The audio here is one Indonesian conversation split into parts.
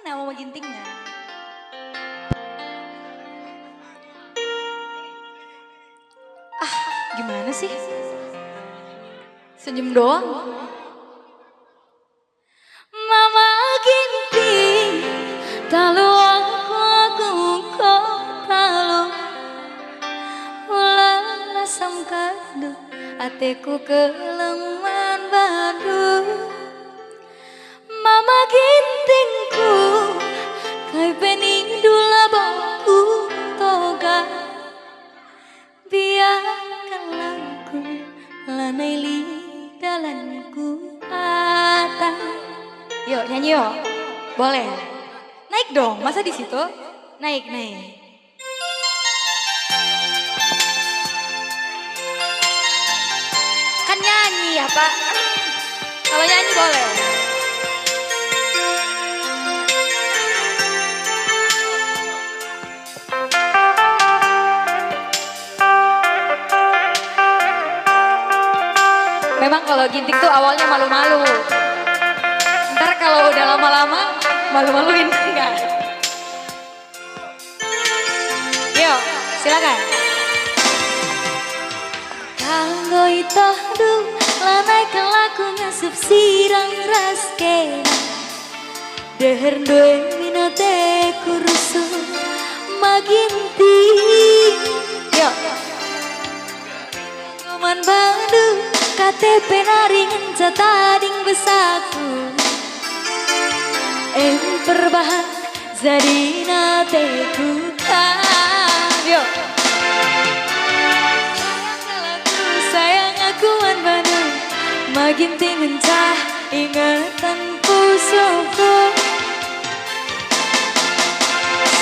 Mana mau gintingnya? Ah, gimana sih? Senyum doang. Mama ginting, talo aku kau talo. Ulah asam kadu, ateku keleman badu. Mama gintingku, kai penindula bauku toga. Biarkanlah aku lanai lidalanku ata. Yuk nyanyi yuk, boleh. Naik dong, masa di situ? Naik naik. Kan nyanyi ya Pak. Kalau nyanyi boleh. Memang kalau ginting tuh awalnya malu-malu. Ntar kalau udah lama-lama malu-maluin enggak? Yuk, silakan. Kanggo itoh du lanai kelaku ngasup sirang raskena. Deher duwe minate kurusu maginting. Yuk. Ngoman badu KTP naringan catading besaku. Perbahan zadina teku kan. Yuk. Sayang aku man banu makin tingin cah ingatan pusuku.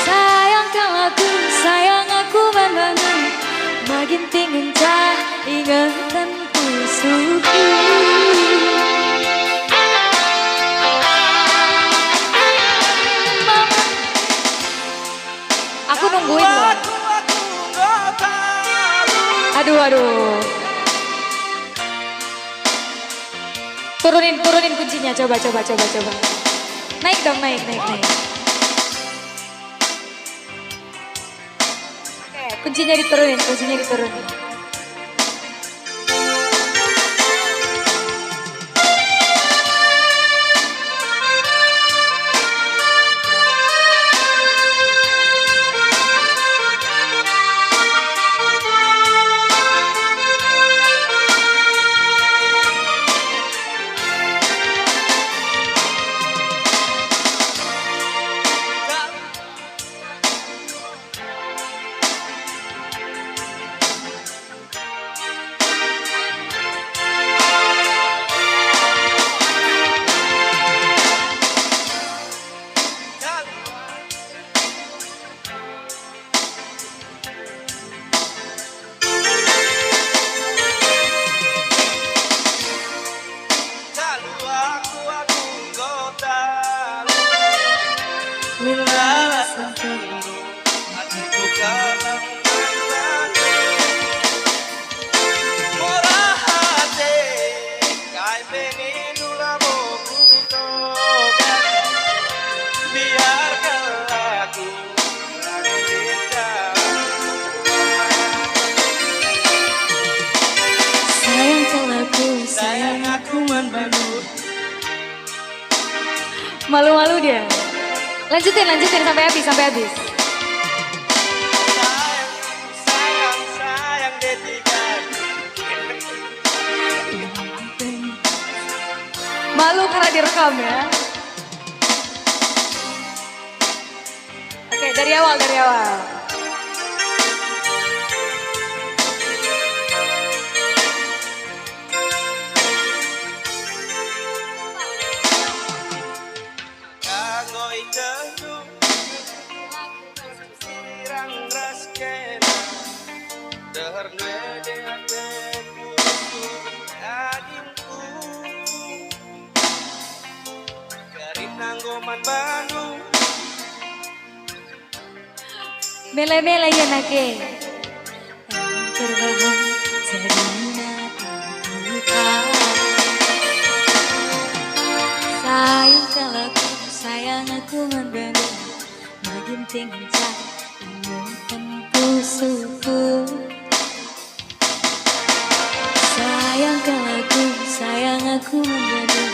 Sayang aku man banu makin tingin cah ingatan pusuku. Aku nungguin loh. Aduh. Turunin kuncinya, coba. Naik dong, naik. Oke, kuncinya diturunin. Sayang aku man banu. Malu-malu dia. Lanjutin sampai habis. Sayang detikan. Malu karena direkam ya. Oke, dari awal. Mele-mele ya nake. Terbahan jadinya tubuhkan. Sayang kalau sayang aku membantu maginting cak ingatanku suku. Sayang aku membantu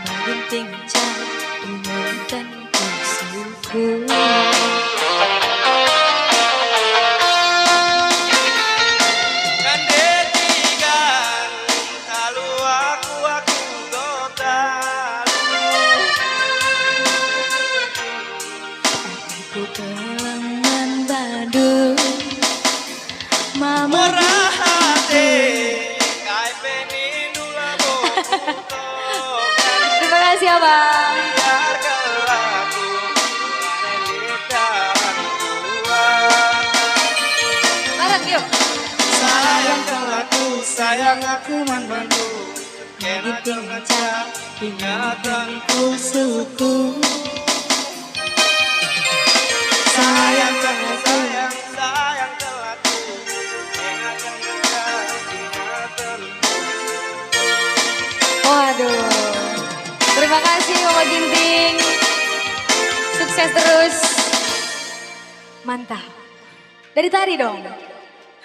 maginting cak ingatanku suku. Kelangan badu mama hati kai peninula boto. Terima kasih abang. Biar kelaku bareng yuk. Sayang aku membantu kena terngecap ingatanku suku. Sayang telah ku waduh, terima kasih Mama Ginting, sukses terus, mantap. Dari tadi dong.